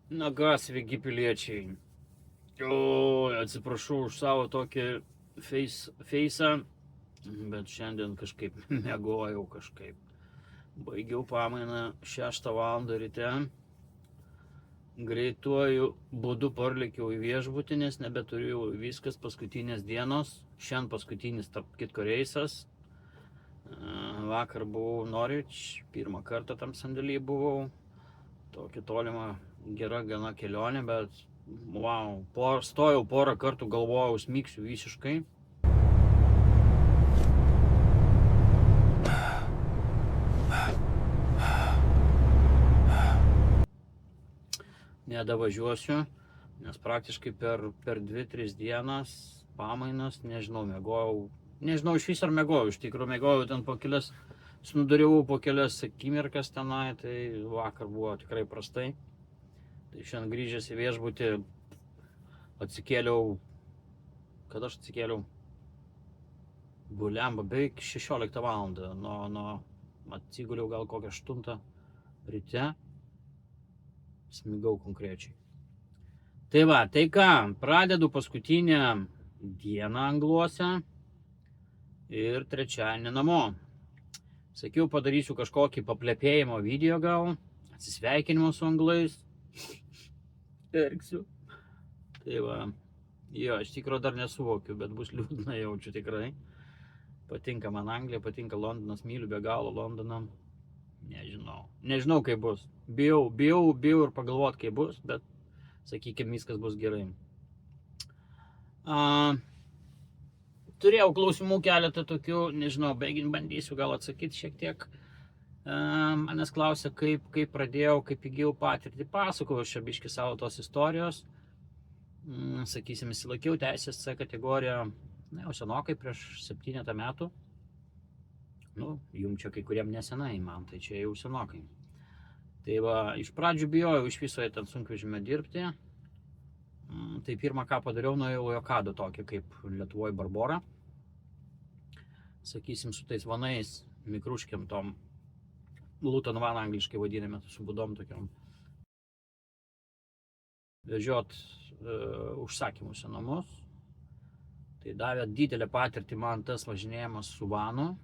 Na ką, sveiki piliečiai. O, atsiprašau už savo tokį feisą, bet šiandien kažkaip mėgojau kažkaip. Baigiau pamainą 6 val. Ryte. Greituoju būdu parlėkiau į viešbutį, nes nebeturiu viskas paskutinės dienos. Šiandien paskutinis tarp kitko reisas. Vakar buvau Norwich, pirmą kartą tam sandėly buvau. Tokia tolima, gera gana kelionė, bet wow, stojau porą kartų, galvojau, smigsiu visiškai. Nedavažiuosiu, nes praktiškai per 2-3 dienas pamainas, nežinau, mėgojau. Nežinau iš vis ar mėgojau, iš tikrųjų mėgojau ten po kelias, snudariavau po kelias akimirkas tenai, tai vakar buvo tikrai prastai. Tai šiandien grįžęs į viešbutį atsikėliau, kada aš atsikėliau? Bulemba, beveik 16 val. Atsiguliau gal kokią 8 ryte, smigau konkrečiai. Tai va, tai ką, pradedu paskutinę dieną Angluose ir trečiadienį namo. Sakiau, padarysiu kažkokį paplepėjimo video gal, atsisveikinimo su anglais. Verksiu. Tai va, jo, aš tikro dar nesuvokiu, bet bus liūdna, jaučiu tikrai. Patinka man Anglija, patinka Londonas, myliu be galo Londoną. Nežinau kaip bus. Bijau ir pagalvot kaip bus, bet sakykime, viskas bus gerai. Turėjau klausimų keletą tokių, nežinau, bandysiu gal atsakyti šiek tiek. Manęs klausia, kaip pradėjau, kaip įgijau patirtį. Pasakojau šią biškį savo tos istorijos. Sakysim, įsilaikiau teisės C kategoriją, jau senokai, prieš 7 metų. Jum čia kai kuriem nesenai, man tai čia jau senokai. Tai va, iš pradžių bijojau iš viso ten sunkvežimio dirbti. Tai pirmą ką padariau, nuėjau į Okado tokį kaip Lietuvoje Barbora. Sakysim, su tais vanais, mikruškiam tom, Luton van angliškai vadiname, su būdom tokiom. Vežiot užsakymus į namus. Tai davė didelę patirtį man tas važinėjimas su vanu.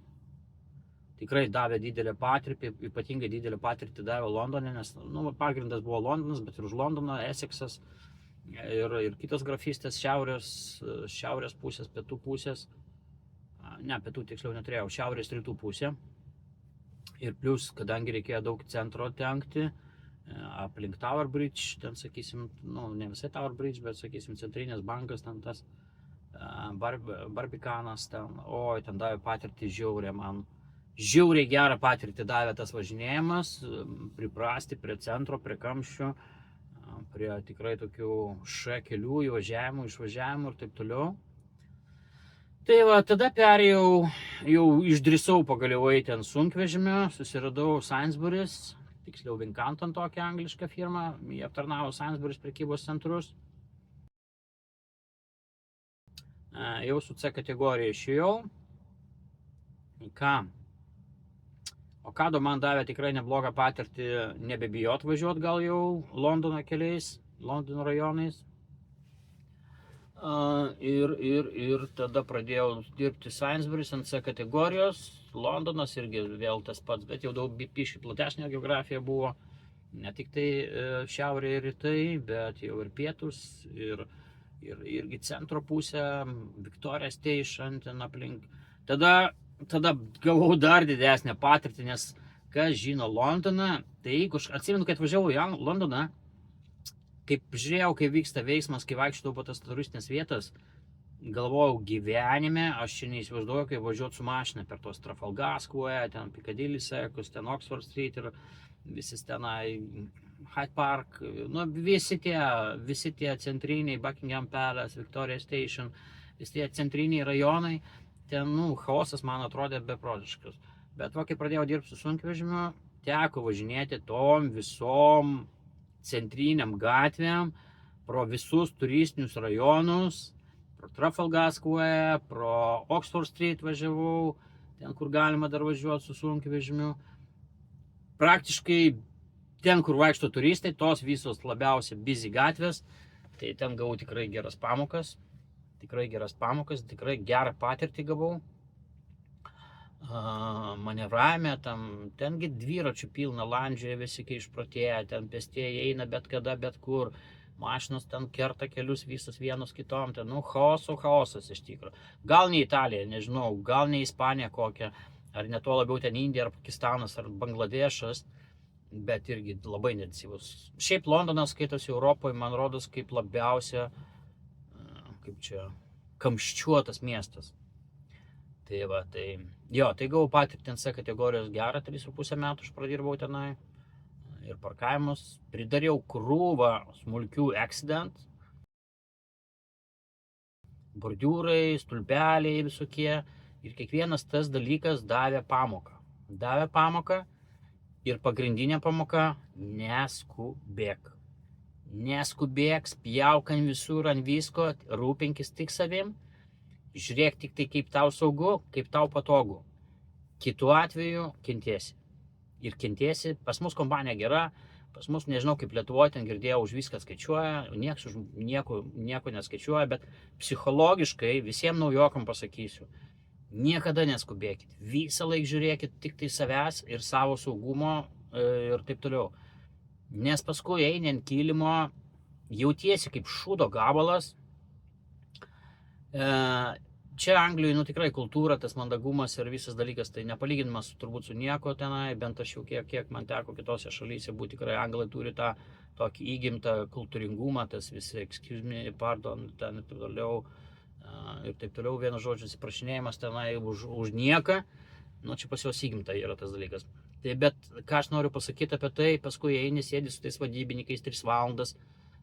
Tikrai davė didelę patirtį, ypatingai didelę patirtį davė Londone, nes pagrindas buvo Londonas, bet ir už Londoną, Essexas ir kitos grafystės šiaurės pusės, pietų pusės. Ne, pietų tiksliau neturėjau, šiaurės rytų pusė. Ir plus, kadangi reikėjo daug centro tenkti, aplink Tower Bridge, ten sakysim, ne visai Tower Bridge, bet sakysim, centrinės bankas, ten tas Barbikanas, ten davė patirtį žiaurę man. Žiauriai gerą patirtį davė tas važinėjimas, priprasti prie centro, prie kamščių, prie tikrai tokių kelių įvažiavimų, išvažiavimų ir taip toliau. Tai va, tada perėjau, jau išdrįsau pagaliau eiti ant sunkvežimio, susiradau Sainsbury's, tiksliau Wincanton tokią anglišką firmą, jie aptarnavo Sainsbury's prekybos centrus. Jau su C kategorija išėjau. Ką? Okado man davė tikrai neblogą patirtį nebebijot važiuot gal jau Londono keliais, Londono rajonais. Ir tada pradėjau dirbti Sainsbury's ant C kategorijos. Londonas irgi vėl tas pats, bet jau daug biškį platesnė geografija buvo. Ne tik tai šiaurė ir rytai, bet jau ir pietus, ir irgi centro pusė, Victoria Station ten aplink. Tada gavau dar didesnę patirtį, nes kas žino Londoną, tai jeigu aš atsimenu, kad važiavau į Londoną, kaip žiūrėjau, kai vyksta veiksmas, kai vaikštau po tas turistinės vietas, galvojau gyvenime, aš čia neįsivaizduoju, kaip važiuoti su mašina per tos Trafalgar Square, ten Piccadilly Circus, ten Oxford Street ir visi tenai Hyde Park, visi tie centriniai, Buckingham Palace, Victoria Station, visi tie centriniai rajonai. Ten, chaosas man atrodė beprotiškas. Bet kai pradėjau dirbti su sunkvežimiu, teko važinėti tom visom centriniam gatvėm, pro visus turistinius rajonus, pro Trafalgar Square, pro Oxford Street važiavau, ten kur galima dar važiuoti su sunkvežimiu. Praktiškai ten, kur vaikšto turistai, tos visos labiausiai busy gatvės, tai ten gavau tikrai geras pamokas, tikrai gerą patirtį gavau. Manevravime, tengi dviračių pilna, landžioje visi kai išprotėję, ten pėstieji eina bet kada, bet kur, mašinos ten kerta kelius visas vienos kitom, ten, chaosas iš tikrųjų. Gal ne Italija, nežinau, gal ne Ispanija kokia, ar ne to labiau ten Indija, ar Pakistanas, ar Bangladešas, bet irgi labai intensyvus. Šiaip Londonas skaitosi Europoje, man rodos, kaip labiausia, kamščiuotas miestas. Tai gavau patirtį ant C kategorijos gerą, 3,5 metų aš pradirbau tenai. Ir parkavimus, pridariau krūvą smulkių accident. Bordiūrai, stulpeliai visokie. Ir kiekvienas tas dalykas davė pamoką. Ir pagrindinė pamoka - neskubėk. Neskubėk, spjauk ant visur, ant visko, rūpinkis tik savim. Žiūrėk tik tai, kaip tau saugu, kaip tau patogu. Kitu atveju kentiesi. Ir kentiesi, pas mus kompanija gera, pas mus nežinau kaip Lietuvoje, ten girdėjau, už viską skaičiuoja, nieks už nieko neskaičiuoja, bet psichologiškai visiems naujokam pasakysiu, niekada neskubėkit, visą laiką žiūrėkit tik tai savęs ir savo saugumo ir taip toliau. Nes paskui eini ant kilimo, jautiesi kaip šūdo gabalas. Čia Anglijoje, tikrai kultūra, tas mandagumas ir visas dalykas, tai nepalyginimas turbūt su nieko tenai, bent aš jau kiek man teko kitose šalyse būti, tikrai anglai turi tą tokį įgimtą kultūringumą, tas visi excuse me, pardon, ten ir taip toliau, vienu žodžiu atsiprašinėjimas tenai už nieką, čia pas juos įgimta yra tas dalykas. Tai bet ką aš noriu pasakyti apie tai, paskui eini, sėdi su tais vadybininkais 3 valandas,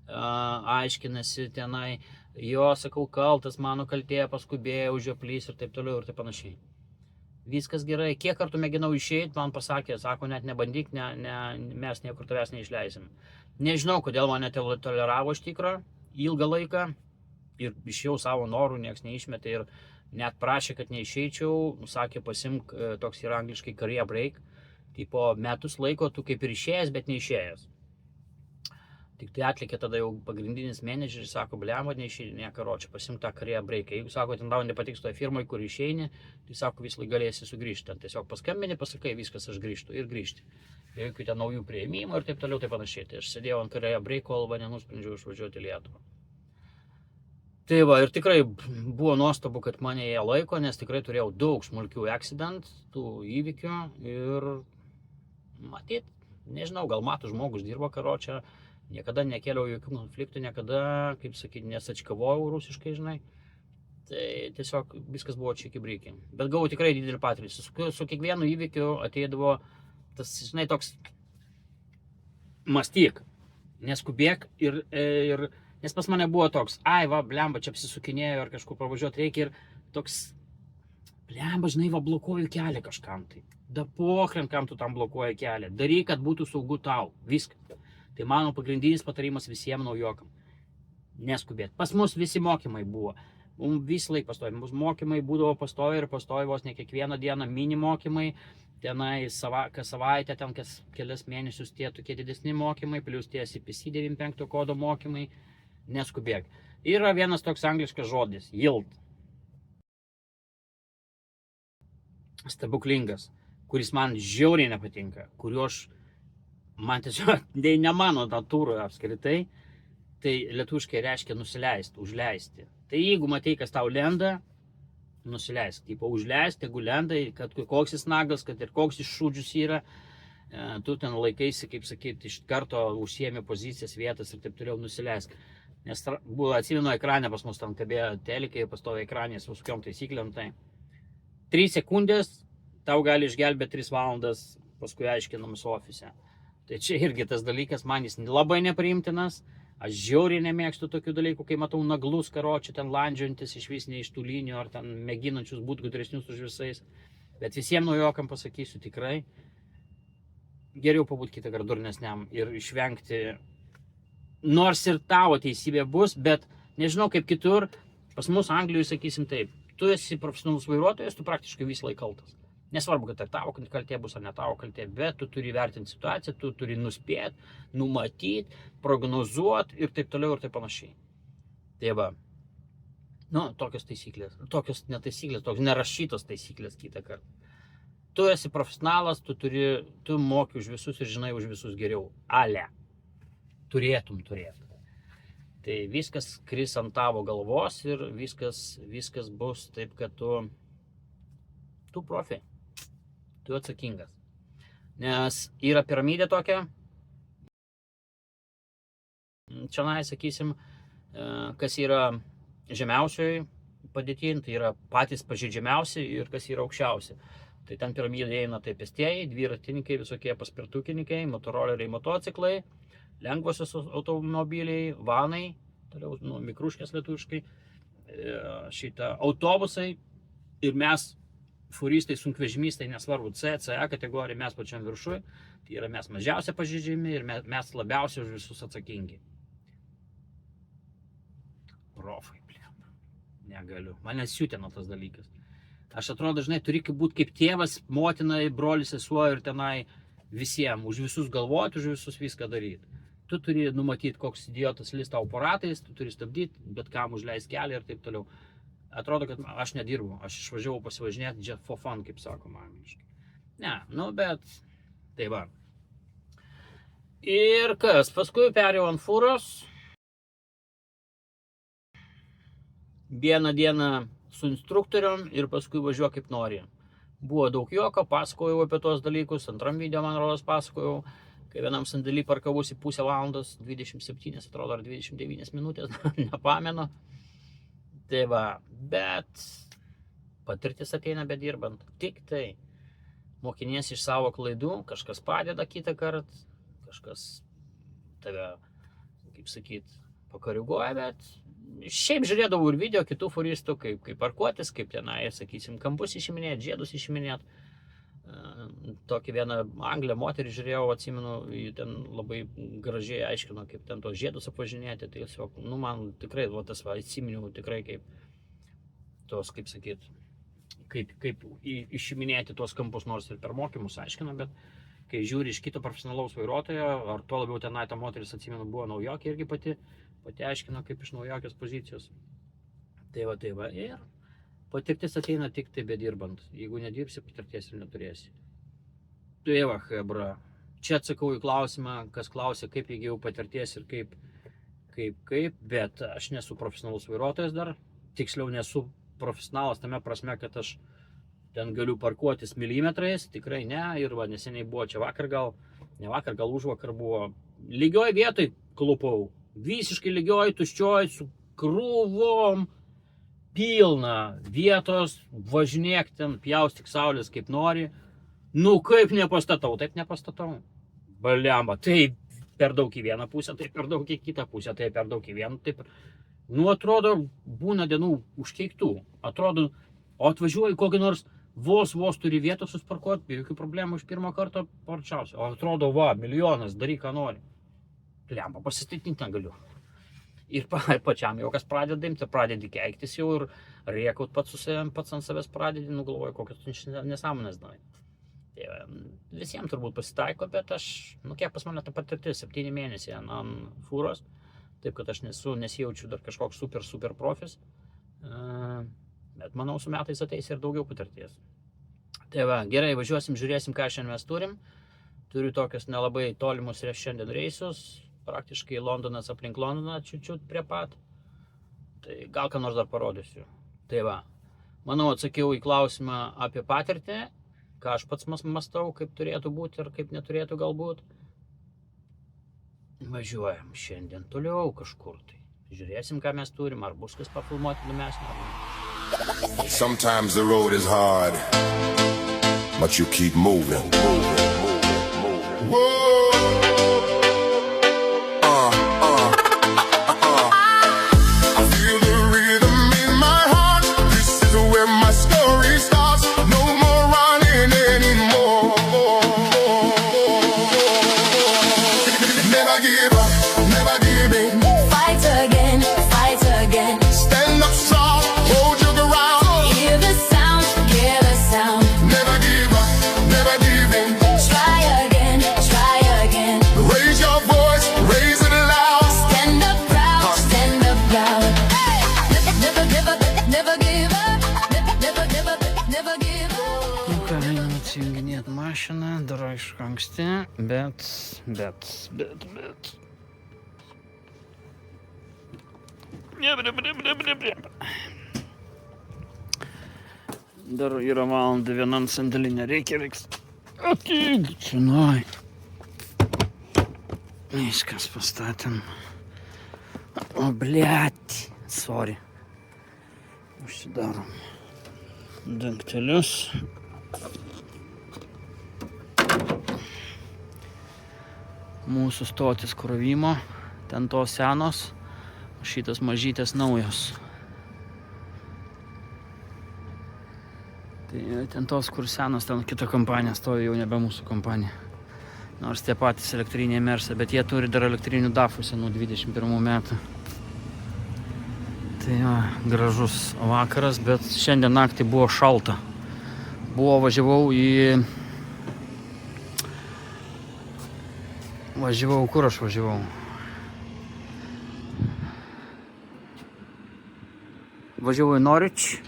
aiškinasi tenai, sakau, kaltas, mano kaltė, paskubėjo, užioplys ir taip toliau ir taip panašiai. Viskas gerai, kiek kartų mėginau išeiti, man pasakė, sako, net nebandyk, mes niekur tavęs neišleisim. Nežinau, kodėl mane toleravo iš tikrųjų ilgą laiką ir išėjau savo norų, nieks neišmetė ir net prašė, kad neišeičiau, sakė, pasimk, toks yra angliškai career break, tai po metus laiko tu kaip ir išėjęs, bet neišėjęs. Tik tai atlikė tada jau pagrindinis menedžeris, sako, bliamba, neišeini, karočią, pasimk tą career breaką. Jeigu, sako, ten tau nepatiks toje firmoje, kur išeini, tai sako, vis laik galėsi sugrįžti. Tiesiog paskambini, pasakai, viskas, aš grįžtu ir grįžti. Jokių ten naujų prieimimų ir taip toliau, taip panašiai. Tai aš sėdėjau ant career breako, kol nenusprendžiau išvažiuoti į Lietuvą. Tai va, ir tikrai buvo nuostabu, kad mane jie laiko, nes tikrai turėjau daug smulkių accident, tų įvykių ir matyt, nežinau, gal matų žmogus dirbo karočią. Niekada nekėliau jokių konfliktų, niekada, kaip sakyti, nesačkavojau rusiškai, žinai. Tai tiesiog viskas buvo čiki-briki. Bet gavau tikrai didelį patirtį. Su kiekvienu įvykiu ateidavo tas, žinai, toks mąstyk, neskubėk ir nes pas mane buvo toks, blemba, čia apsisukinėjo ar kažkur pravažiuoti reikia ir toks, blemba, žinai, blokuoju kelią kažkam tai. Da pokrent, kam tu tam blokuoji kelią. Daryk, kad būtų saugu tau. Viskas. Tai mano pagrindinis patarimas visiems naujokam. Neskubėt. Pas mus visi mokymai buvo. Mums vis laik pastovi. Mūsų mokymai būdavo pastovi ir pastovi vos ne kiekvieną dieną mini mokymai. Tenai kas savaitę, ten kas kelias mėnesius tie tokie didesni mokymai, plius tie CPC 95 kodo mokymai. Neskubėk. Yra vienas toks angliškas žodis. Yield. Stebuklingas. Kuris man žiauriai nepatinka. Kuriuo man tiesiog, ne mano natūroje apskritai, tai lietuviškai reiškia nusileisti, užleisti. Tai jeigu matai, kas tau lenda, nusileisk. Tipo užleisti, jeigu lenda, kad koks jis nagas, kad ir koks jis šūdžius yra, tu ten laikaisi, kaip sakyti, iš karto užsiemi pozicijas, vietas ir taip toliau nusileisk. Nes buvo, atsimenu, ekrane pas mus ten kabėjo telikai, pastovi ekranė su visokiom taisyklėm, tai 3 sekundės tau gali išgelbėti 3 valandas, paskui aiškinamas ofise. Tai čia irgi tas dalykas, man jis labai nepriimtinas, aš žiauriai nemėgstu tokių dalykų, kai matau naglus karočių ten landžiojantis iš vis ne iš tų linijų, ar ten mėginančius būti gudresnius už visais. Bet visiems naujokam pasakysiu tikrai, geriau pabūti kitą kartą durnesniam ir išvengti, nors ir tavo teisybė bus, bet nežinau kaip kitur, pas mus Anglijoje sakysim taip, tu esi profesionalus vairuotojas, tu praktiškai vis laik kaltas. Nesvarbu, kad tai tavo kaltė bus ar ne tavo kaltė, bet tu turi vertinti situaciją, tu turi nuspėti, numatyti, prognozuoti ir taip toliau ir taip panašiai. Tai va, tokios taisyklės, tokios netaisyklės, tokios nerašytos taisyklės kitą kartą. Tu esi profesionalas, tu moki už visus ir žinai už visus geriau. Ale. Turėtum turėti. Tai viskas kris ant tavo galvos ir viskas bus taip, kad tu profi. Tu atsakingas. Nes yra piramidė tokia. Čionai, sakysim, kas yra žemiausioj padėtyje, tai yra patys pažeidžiamiausi ir kas yra aukščiausi. Tai ten piramidė eina tai pėstieji, dviratininkai, visokie paspirtukininkai, motoroleriai, motociklai, lengvosios automobiliai, vanai, toliau, mikruškės lietuviškai, autobusai ir mes, furistai, sunkvežimistai, nesvarbu, CE kategorija, mes pačiam viršui, tai yra mes mažiausia pažeidžiami ir mes labiausiai už visus atsakingi. Profai, blėm, negaliu, mane siutino tas dalykas. Aš atrodo, žinai, turi būti kaip tėvas, motina, brolis, sesuo ir tenai visiems, už visus galvoti, už visus viską daryti. Tu turi numatyti, koks idiotas lys tau po ratais, tu turi stabdyti, bet kam užleis kelią ir taip toliau. Atrodo, kad aš nedirbu, aš išvažiavau pasivažinėti just for fun, kaip sakoma angliškai. Ne, bet tai va. Ir kas, paskui perėjau ant fūros. Vieną dieną su instruktorium ir paskui važiuoju kaip nori. Buvo daug juoko, pasakojau apie tos dalykus, antram video, man rodos, pasakojau, kai vienam sandėly parkavusi pusę valandos, 27, atrodo, ar 29 minutės, nepamenu. Tai va, bet patirtis ateina bedirbant. Tik tai mokinies iš savo klaidų, kažkas padeda kitą kartą, kažkas tave, kaip sakyt, pakoreguoja, bet šiaip žiūrėdavau ir video kitų furistų, kaip parkuotis, kaip tenai, sakysim, kampus išiminėti, žiedus išiminėti. Tokį vieną anglę moterį žiūrėjau, atsimenu, ten labai gražiai aiškino, kaip ten tos žiedus apvažinėti, tai tiesiog, man tikrai, atsiminiau tikrai kaip tos, kaip sakyt, kaip išiminėti tuos kampus, nors ir per mokymus aiškino, bet kai žiūri iš kito profesionalaus vairuotojo, ar tuo labiau tenai ta moteris, atsimenu, buvo naujokė irgi pati aiškino, kaip iš naujokės pozicijos. Tai va, ir patirtis ateina tik tai bedirbant. Jeigu nedirbsi, patirties ir neturėsi. Tai va, hebra. Čia atsakau į klausimą, kas klausė, kaip įgijau patirties ir kaip, bet aš nesu profesionalus vairuotojas dar. Tiksliau nesu profesionalas tame prasme, kad aš ten galiu parkuotis milimetrais, tikrai ne. Ir va, neseniai buvo čia gal užvakar buvo. Lygioj vietoj klupau. Visiškai lygioj, tuščioj, su krūvom. Pilna vietos, važinėk ten, pjaustyk saulės kaip nori. Kaip nepastatau, taip nepastatau. Baliamba, tai per daug į vieną pusę, tai per daug į kitą pusę, tai per daug į vieną, taip. Atrodo, būna dienų užkeiktų. Atrodo, atvažiuoji kokį nors, vos turi vietos susparkuoti, be jokių problemų iš pirmo karto parčiausiai. O atrodo, milijonas, daryk ką nori. Baliamba, pasistatyti negaliu. Ir pačiam jau kas pradeda imti, pradedi keiktis jau ir rėkaut pats su savim, pats ant savęs pradedi, galvoju, kokios nesąmonės darai. Visiems turbūt pasitaiko, bet aš, kiek pas mane ta patirtis, 7 mėnesiai ant fūros, taip kad aš nesijaučiu dar kažkoks super profis, bet manau su metais ateis ir daugiau patirties. Tai va, gerai, važiuosim, žiūrėsim, ką šiandien mes turim. Turiu tokius nelabai tolimus šiandien reisus. Praktiškai Londonas aplink Londoną, čiut prie pat. Tai gal ką nors dar parodysiu. Tai va, manau, atsakiau į klausimą apie patirtį, ką aš pats mąstau, kaip turėtų būti ir kaip neturėtų galbūt. Važiuojam šiandien toliau kažkur tai. Žiūrėsim, ką mes turim, ar bus kas pafilmuoti įdomesnio. Sometimes the road is hard, but you keep moving. Whoa. Never give Dar yra valandą vienam sandėlinė reiks. Ateik, čionai. Viskas pastatėm. O, bliat. Sorry. Užsidarom dangtelius. Mūsų stotis krovimo. Ten tos senos. Šitas mažytės naujos. Tai ten tos, kur senos, ten kita kompanija stovi, jau nebe mūsų kompanija. Nors tie patys elektriniai Mersa, bet jie turi dar elektrinių DAFų senų 21 metų. Tai jo, gražus vakaras, bet šiandien naktį buvo šalta. Kur aš važiavau? Važiavau į Norwich,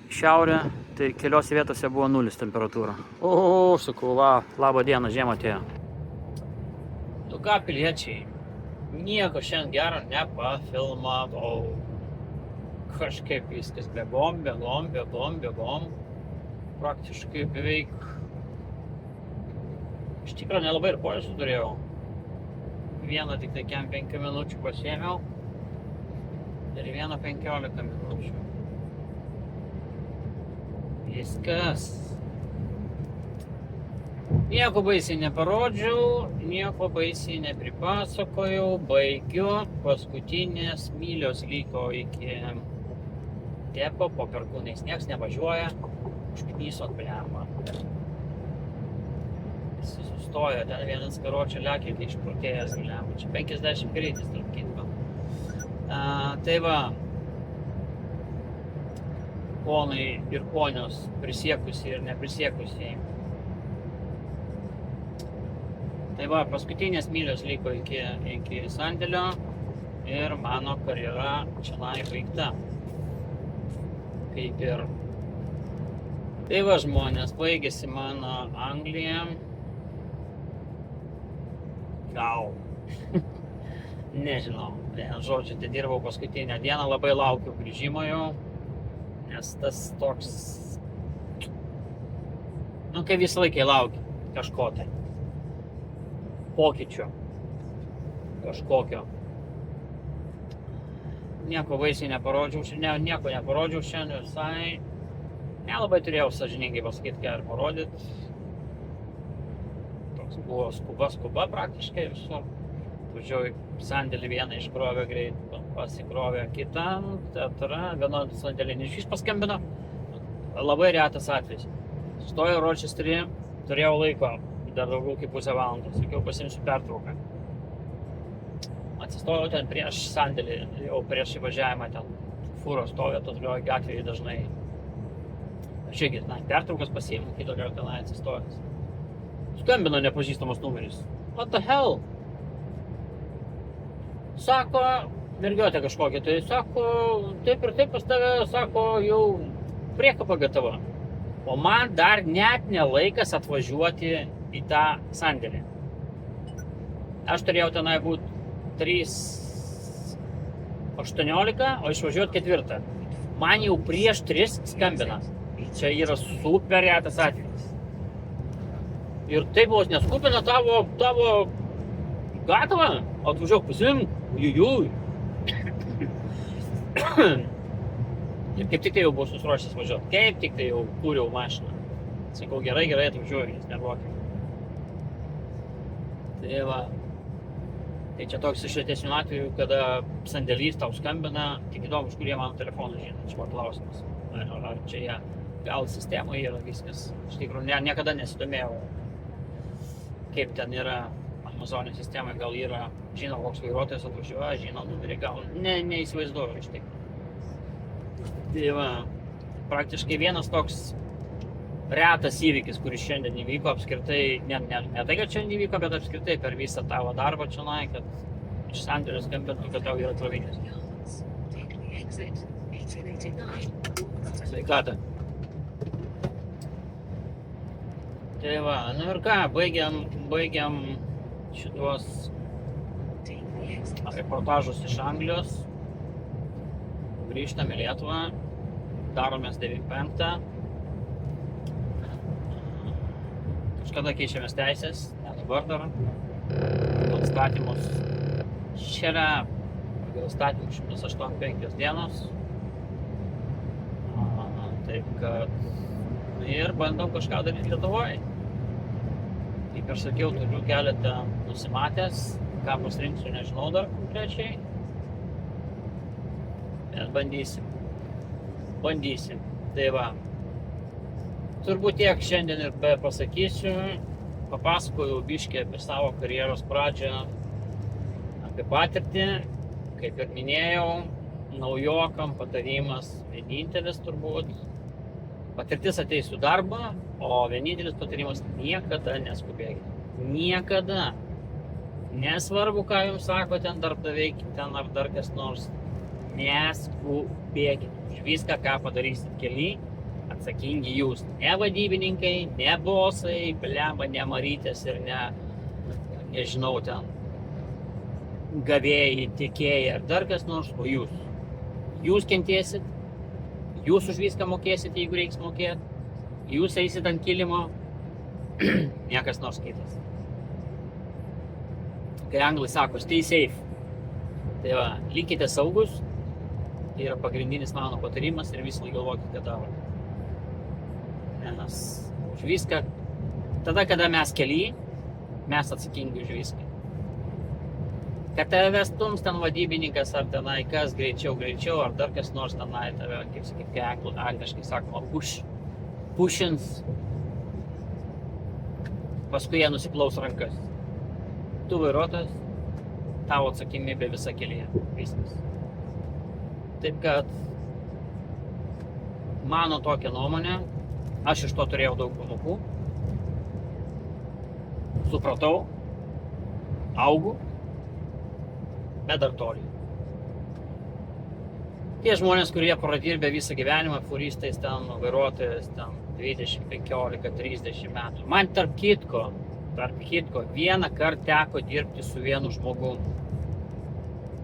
šiaurę. Tai keliose vietose buvo 0 temperatūra. Sakau, labą dieną, žiemą atėjo. Nu ką, piliečiai, nieko šiandien gero nepafilmavau. Kažkaip viskas bėgom. Praktiškai beveik. Iš tikrųjų nelabai ir poilsio turėjau. Vieną tik tai 5 minučių pasiėmiau. Ir vieną 15 minučių. Viskas. Nieko baisiai neparodžiau, nieko baisiai nepripasakojau, baigiu. Paskutinės mylios liko iki Depo, po Perkūnais nieks nevažiuoja. Užknysot blemą. Visi sustojo, ten vienas karočio lekia, kai išprotėjęs blemą. Čia 50 greitis, tarp kitko. Tai va. Ponai ir ponios, prisiekusiai ir neprisiekusiai. Tai va, paskutinės mylios liko iki sandėlio ir mano karjera čionai baigta. Kaip ir. Tai va, žmonės, baigėsi mano Anglija. Gal. Nežinau. Žodžiu, tai dirbau paskutinę dieną, labai laukiu grįžimo jau. Nes tas toks, kai visą laiką lauki kažko tai, pokyčio, kažkokio. Nieko baisiai neparodžiau šiandien visai, nelabai turėjau sąžiningai pasakyti, ką ir parodyti. Toks buvo skuba praktiškai visur. Važiuoju sandėlį vieną iškrovė greit, pasikrovė kitą, vieną sandėlį iš paskambino. Labai retas atvejis. Stojau Rochesterį, turėjau laiko, dar daugiau kaip pusę valandos, sakiau, pasiimsiu pertrauką. Atsistojau ten prieš sandėlį, jau prieš įvažiavimą ten fūros stovė, tokioj gatvėje dažnai. Aš irgi, pertraukas pasiėmiau, kitą kartą tenai atsistojęs. Skambino nepažįstamas numeris. What the hell? Sako, mergiotė kažkokia, tai sako, taip ir taip pas tave, sako, jau priekaba gatava. O man dar net nelaikas atvažiuoti į tą sandėlį. Aš turėjau tenai būti 3:18, o išvažiuoti 4. Man jau prieš 3 skambina. Čia yra super retas atvejis. Ir taip vos neskupina tavo gatavą, atvažiuok pasimk. Jujui. Ir kaip tik tai jau buvau susiruošęs važiuoti. Kaip tik tai jau kūriau mašiną. Sakau, gerai, atvažiuoju, nes nervuokime. Tai va. Tai čia toks iš retesnių atvejų, kada sandėlys tau skambina, tik įdomu, iš kur jie mano telefoną žino. Čia buvo klausimas. Ar čia jie gal sistemoje yra viskas. Iš tikrųjų, niekada nesidomėjau, kaip ten yra. Amazonės sistemoje gal yra, žino, koks vairuotojas atvažiuoja, žino numerį, gal neįsivaizduoju iš tikrųjų. Tai va, praktiškai vienas toks retas įvykis, kuris šiandien įvyko apskritai, ne tai, kad šiandien įvyko, bet apskritai per visą tavo darbą čionai, kad iš sandėlio skambintų, kad tau yra krovinės. Sveikata. Tai va, nu ir ką, baigiam šituos reportažus iš Anglijos. Grįžtam į Lietuvą, daromės 95. Kažkada keičiamės teisės, net dabar dar. Pagal statymus šėlia, pagal statymus 185 dienos. Taip kad ir bandom kažką daryti Lietuvoje. Kaip ir sakiau, turiu keletą nusimatęs, ką pasirinksiu, nežinau dar konkrečiai. Bet bandysim. Tai va. Turbūt tiek šiandien ir pasakysiu. Papasakojau biškį apie savo karjeros pradžią, apie patirtį. Kaip ir minėjau, naujokam patarimas vienintelis turbūt. Patirtis ateis su darba, o vienintelis patarimas - niekada neskubėkite. Niekada. Nesvarbu, ką jums sako ten darbdaviai, ten ar dar kas nors. Neskubėkite. Už viską, ką padarysit kely, atsakingi jūs. Ne vadybininkai, ne bosai, blemba, ne marytės ir nežinau ten gavėjai, tiekėjai ar dar kas nors, o jūs. Jūs kentėsit, jūs už viską mokėsit, jeigu reiks mokėti, jūs eisit ant kilimo, niekas nors kitas. Kai anglai sako, stay safe. Tai va, likite saugus, tai yra pagrindinis mano patarimas ir visą galvokit, ką darote. Nes už viską, tada, kada mes kely, mes atsakingi už viską. Kad tave stums ten vadybininkas ar tenai kas greičiau, ar dar kas nors tenai tave, kaip sakyt, kai angliškai sakoma, pushins, paskui jie nusiplaus rankas. Tu vairuotojas, tavo atsakomybė visa kelyje, viskas. Taip kad mano tokia nuomonė, aš iš to turėjau daug pamokų, supratau, augu, bet dar toli. Tie žmonės, kurie pradirbę visą gyvenimą, furistais ten, vairuotojas ten 20, 15, 30 metų. Man tarp kitko, vieną kartą teko dirbti su vienu žmogum.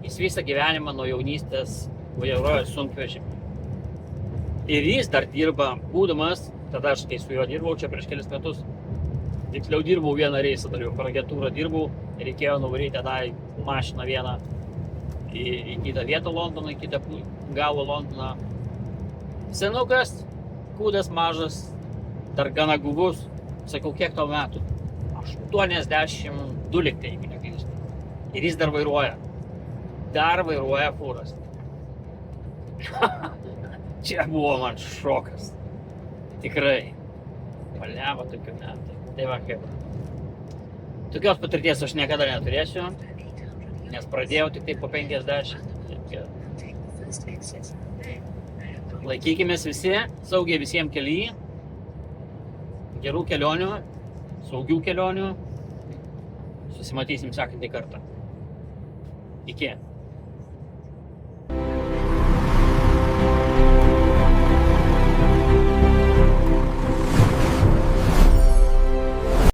Jis visą gyvenimą nuo jaunystės vairuoja sunkvežimį. Ir jis dar dirba, būdamas, tada aš kai su juo dirbau čia prieš kelis metus, tiksliau dirbau vieną reisą, dar jau per agentūrą dirbau, reikėjo nuvaryti tenai mašiną vieną į kitą vietą Londoną, į kitą galą Londoną. Senukas, kūdas mažas, dar gana guvus, sakau, kiek tau metų? 82 liktai, jeigu neklystu. Ir jis dar vairuoja fūras. Čia buvo man šokas. Tikrai. Paliavo tokių metų. Tai va kaip. Tokios patirties aš niekada neturėsiu, nes pradėjau tik tai po 50. Laikykimės visi, saugiai visiems kely, gerų kelionių, saugių kelionių. Susimatysim sekantį kartą. Iki.